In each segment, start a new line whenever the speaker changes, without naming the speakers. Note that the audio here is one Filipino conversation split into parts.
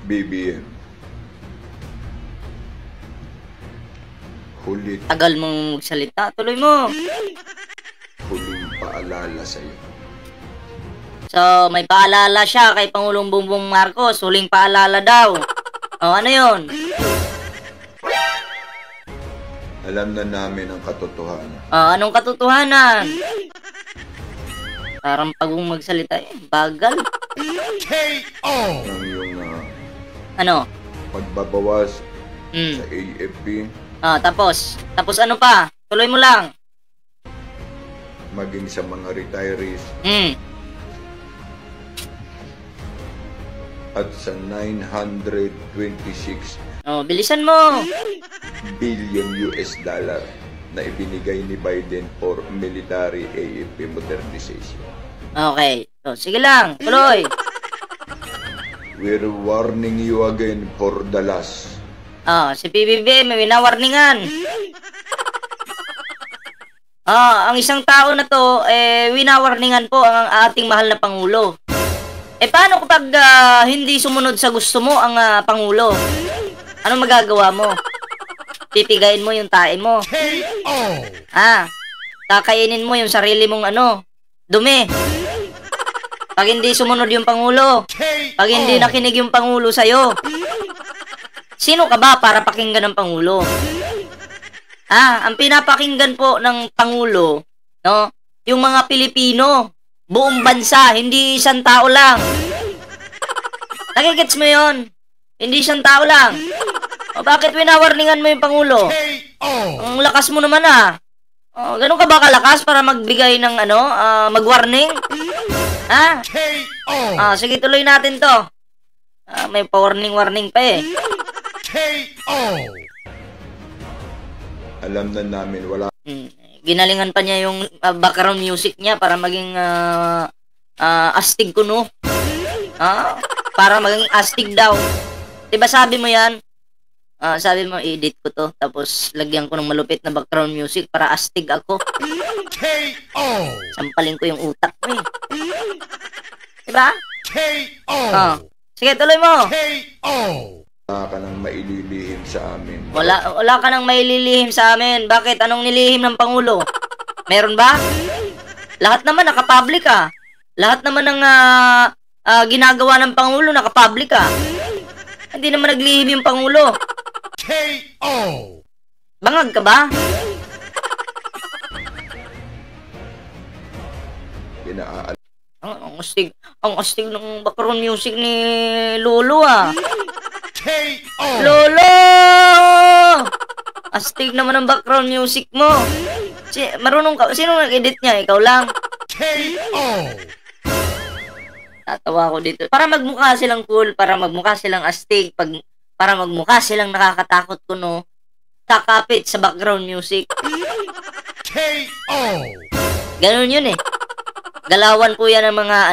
BBM.
Tagal mong magsalita. Tuloy mo.
Huling paalala sa'yo.
So, may paalala siya kay Pangulong Bongbong Marcos. Huling paalala daw. O, ano yun?
Alam na namin ang katotohanan.
Anong katotohanan? Parang pagong magsalita bagal.
Ng iyong
Ano?
pagbabawas sa AFP.
Tapos ano pa? Tuloy mo lang.
Maging sa mga retirees. At sa 926
Bilisan mo.
billion US dollar na ibinigay ni Biden for military AFP modernization.
Okay. So, sige lang. Tuloy.
We're warning you again for the last.
Si PBB may winawarningan. Ang isang tao na to, winawarningan po ang ating mahal na Pangulo. Paano kapag hindi sumunod sa gusto mo ang Pangulo? Anong magagawa mo? Pipigayin mo yung tae mo. Kakainin mo yung sarili mong dumi. Pag hindi sumunod yung Pangulo, pag hindi nakinig yung Pangulo sa'yo, sino ka ba para pakinggan ng Pangulo? Ang pinapakinggan po ng Pangulo, no, yung mga Pilipino, buong bansa, hindi isang tao lang. Nakikits mo yon? Hindi isang tao lang. Bakit winawarningan mo yung Pangulo? Ang lakas mo naman ganun ka ba kalakas para magbigay ng mag-warning? Sige, tuloy natin to. May pa-warning pa
Alam na namin wala.
Ginalingan pa niya yung background music niya para maging astig kuno. Para maging astig daw. Diba sabi mo yan? Sabi mo, edit ko to. Tapos lagyan ko ng malupit na background music para astig ako. Sampalin ko yung utak mo Diba? Sige, tuloy mo.
Wala ka nang maililihim sa amin.
Wala ka nang maililihim sa amin. Bakit? Anong nilihim ng Pangulo? Meron ba? Lahat naman nakapublic Lahat naman ng ginagawa ng Pangulo nakapublic Hindi naman naglihim yung Pangulo. Bangag ka ba? Ang astig ng background music ni Lolo Lolo! Astig naman ang background music mo. Marunong ka. Sino nag-edit niya? Ikaw lang. Tatawa ko dito. Para magmukha silang cool, para magmukha silang astig, para magmukha silang nakakatakot kuno, kakapit sa background music. Ganun yun Galawan po yan ng mga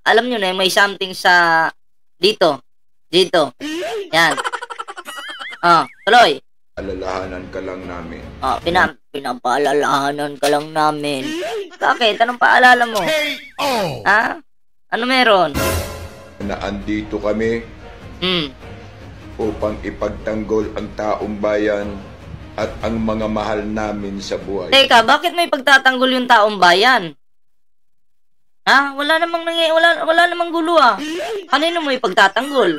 alam nyo na, may something sa dito. Yan. Tuloy.
Alalahanan ka lang namin.
Pinapaalalahanan ka lang namin. Bakit? Anong paalala mo? Ano meron?
Na andito kami upang ipagtanggol ang taong bayan at ang mga mahal namin sa buhay.
Teka, bakit may pagtatanggol yung taong bayan? Wala namang gulo Kanino mo ipagtatanggol?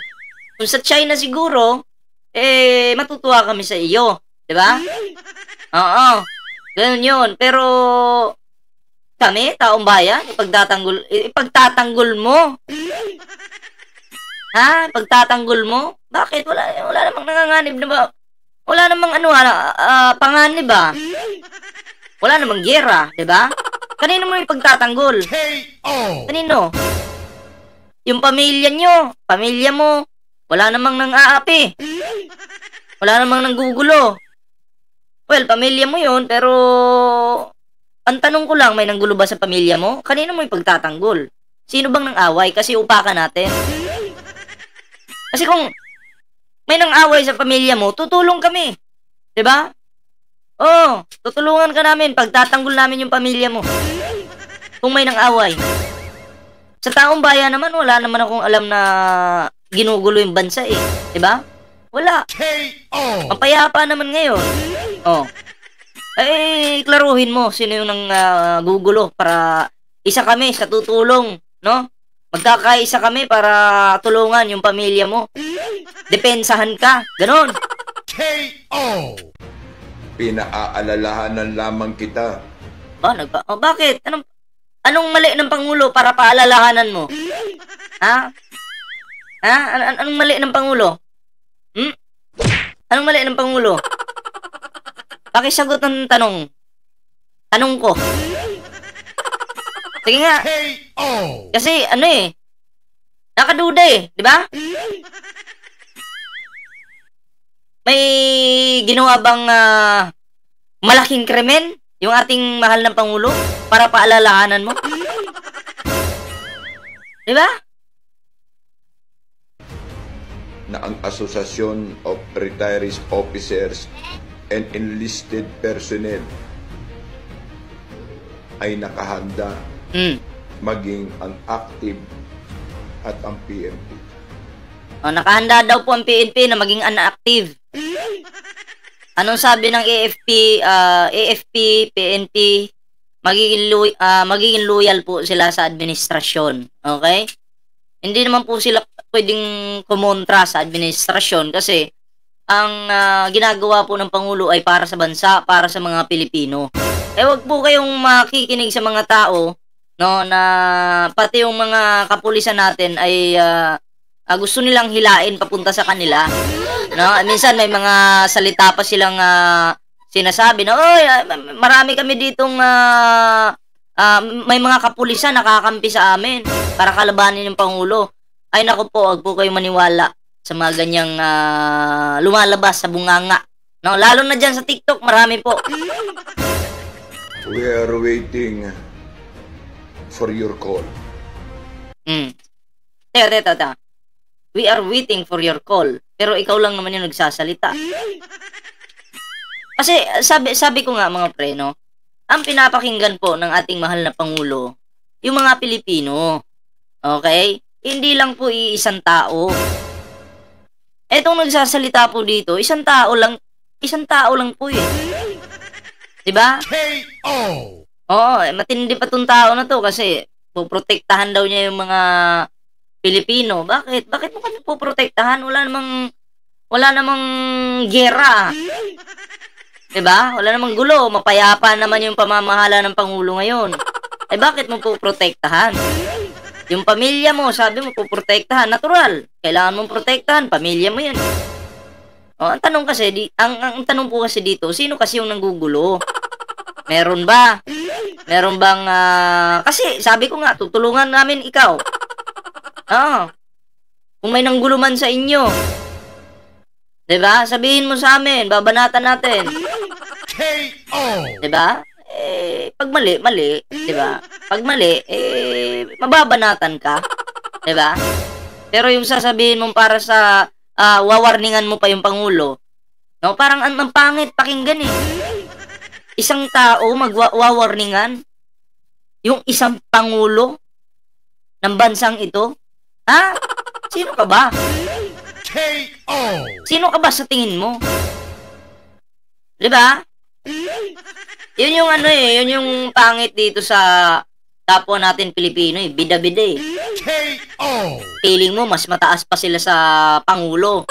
Kung sa China siguro, matutuwa kami sa iyo. Diba? Oo. Ganun yun. Pero, kami, taong bayan, ipagtatanggol mo. Pagtatanggol mo? Bakit? Wala namang nanganganib na ba? Wala namang panganib Wala namang giyera, diba? Kanino mo ipagtatanggol? Kanino? Yung pamilya mo, wala namang nang-aapi. Wala namang nanggugulo. Well, pamilya mo yun, pero ang tanong ko lang, may nanggulo ba sa pamilya mo? Kanino mo ipagtatanggol? Sino bang nang-away? Kasi upakan natin. Kasi kung may nang-away sa pamilya mo, tutulong kami. Diba? Tutulungan ka namin, pagtatanggol namin yung pamilya mo. Kung may nang-away. Sa taong bayan naman, wala naman akong alam na ginugulo yung bansa eh. Diba? Wala. Mapayapa naman ngayon. Oh. Eh, klaruhin mo sino yung nang gugulo para isa kami sa tutulong, no? Magkakaisa kami para tulungan yung pamilya mo. Depensahan ka. Ganon.
Pinaaalalahanan lamang kita.
Bakit? Anong mali ng Pangulo para paalalahanan mo? Ha? Anong mali ng Pangulo? Anong mali ng Pangulo? Pakisagot ng tanong. Tanong ko. Sige nga. Kasi ano eh, nakaduda eh, di ba? May ginawa bang malaking krimen yung ating mahal na Pangulo para paalalahanan mo? Di ba?
Na ang Association of Retirees Officers and Enlisted Personnel ay nakahanda maging ang active at ang PNP.
Nakahanda daw po ang PNP na maging unactive. Anong sabi ng AFP, PNP, magiging loyal po sila sa administrasyon. Okay? Hindi naman po sila pwedeng kumontra sa administrasyon kasi ang ginagawa po ng Pangulo ay para sa bansa, para sa mga Pilipino. Wag po kayong makikinig sa mga tao, no, na pati yung mga kapulisan natin ay gusto nilang hilain papunta sa kanila. No, minsan may mga salita pa silang sinasabi na, oy, marami kami ditong may mga kapulisan nakakampi sa amin para kalabanin yung Pangulo. Ay nako po, wag po kayong maniwala sa mga ganyang lumalabas sa bunganga. No, lalo na dyan sa TikTok, marami po.
We are waiting for your call.
Teka. We are waiting for your call. Pero ikaw lang naman yung nagsasalita. Kasi sabi ko nga mga pre, no, ang pinapakinggan po ng ating mahal na Pangulo, yung mga Pilipino. Okay? Hindi lang po iisang tao. Etong nagsasalita po dito, isang tao lang po eh. 'Di ba? Oo, matindi pa tong tao na to kasi poprotektahan daw niya yung mga Pilipino. Bakit? Bakit mo kami poprotektahan? Wala namang giyera. 'Di ba? Wala namang gulo, mapayapa naman yung pamamahala ng Pangulo ngayon. Bakit mo poprotektahan? Yung pamilya mo, sabi mo poprotektahan, natural. Kailangan mong protektahan, pamilya mo 'yan. Ang tanong kasi ang tanong po kasi dito, sino kasi yung nanggugulo? Meron ba? Meron bang kasi sabi ko nga tutulungan namin ikaw. Kung may nanggulo man sa inyo. 'Di ba? Sabihin mo sa amin, babanatan natin. 'Di ba? Pag mali, 'di ba? Pag mali, mababanatan ka. 'Di ba? Pero yung sasabihin mo para sa wawarningan mo pa yung Pangulo, no? Parang ang pangit pakinggan eh. Isang tao magwawarningan yung isang Pangulo ng bansang ito? Ha? Sino ka ba? Sino ka ba sa tingin mo? 'Di ba? Yun yung yun yung pangit dito sa kapwa natin Pilipino eh, bida-bida eh. Feeling mo mas mataas pa sila sa Pangulo.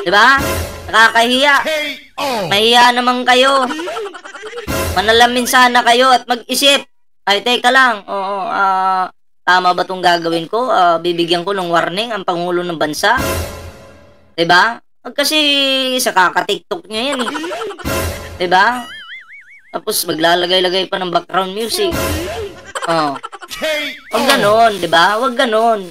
'Di ba? Nakakahiya. Mahiya naman kayo. Manalamin sana kayo at mag-isip. Ay, teka lang. Oo, tama ba 'tong gagawin ko? Bibigyan ko ng warning ang Pangulo ng bansa. 'Di ba? Kasi sa kaka-TikTok niya 'yan eh. 'Di ba? Tapos maglalagay-lagay pa ng background music. Wag ganon, 'di ba? Wag ganon.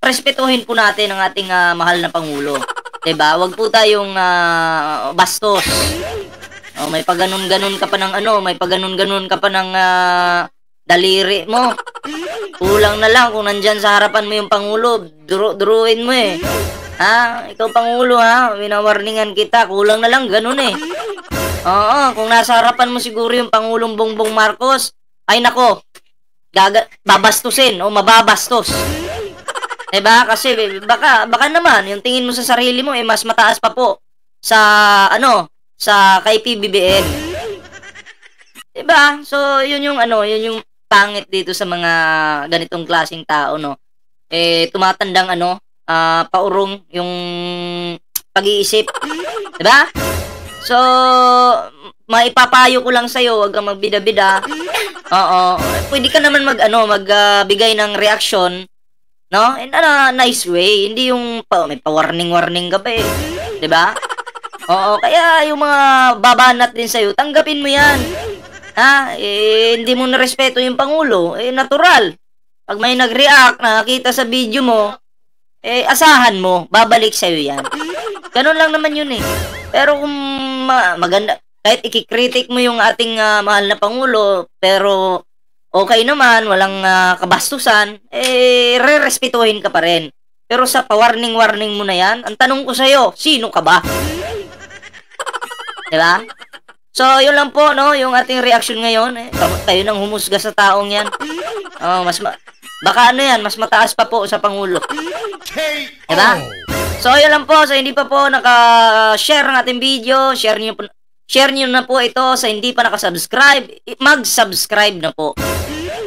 Respetuhin po natin ang ating mahal na Pangulo. 'Di ba? Wag po tayong bastos. May paganon-ganon ka pa ng may paganon-ganon ka pa ng daliri mo. Kulang na lang kung nandyan sa harapan mo yung Pangulo, duruin mo eh. Ikaw Pangulo winawarningan kita, kulang na lang ganon eh. Kung nasa harapan mo siguro yung Pangulong Bongbong Marcos, ay nako, babastusin o mababastos. Diba? Kasi baka naman yung tingin mo sa sarili mo mas mataas pa po sa sa kay PBBM. Diba? So yun yung yun yung pangit dito sa mga ganitong klaseng tao, no. Tumatandang paurong yung pag-iisip. Diba? So maipapayo ko lang sa'yo, wag kang magbida-bida. Oo. Pwede ka naman magbigay ng reaksyon, no? In a nice way. Hindi yung may pa-warning ka pa eh. 'Di ba? Oo, kaya yung mga babanat din sa'yo, tanggapin mo yan. Ha? Hindi mo narespeto yung Pangulo. Natural. Pag may nag-react, nakakita sa video mo, asahan mo, babalik sa'yo yan. Ganun lang naman yun eh. Pero kung maganda, kahit ikikritik mo yung ating mahal na Pangulo, pero okay naman, walang kabastusan, re-respetuhin ka pa rin. Pero sa pa-warning mo na yan, ang tanong ko sa'yo, sino ka ba? Diba? So, yun lang po, no, yung ating reaction ngayon. Kayo nang humusga sa taong yan. Baka mas mataas pa po sa Pangulo. Diba? So, yun lang po. Sa hindi pa po naka-share ng ating video, share nyo na po ito. Sa hindi pa nakasubscribe, mag-subscribe na po.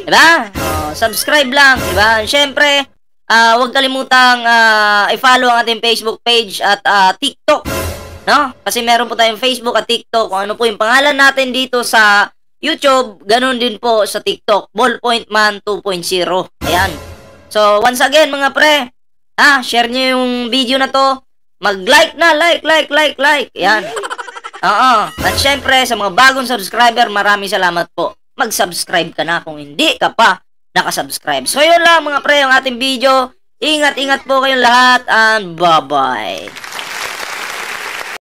Diba? Subscribe lang. Diba? Siyempre, huwag kalimutang i-follow ang ating Facebook page at TikTok. No? Kasi meron po tayong Facebook at TikTok. Kung ano po yung pangalan natin dito sa YouTube, ganun din po sa TikTok. Ballpoint Man 2.0. Ayan. So, once again, mga pre, share nyo yung video na to. Mag-like na. Like. Ayan. Oo. At syempre, sa mga bagong subscriber, maraming salamat po. Mag-subscribe ka na kung hindi ka pa nakasubscribe. So, yun lang mga pre, yung ating video. Ingat po kayong lahat and bye-bye.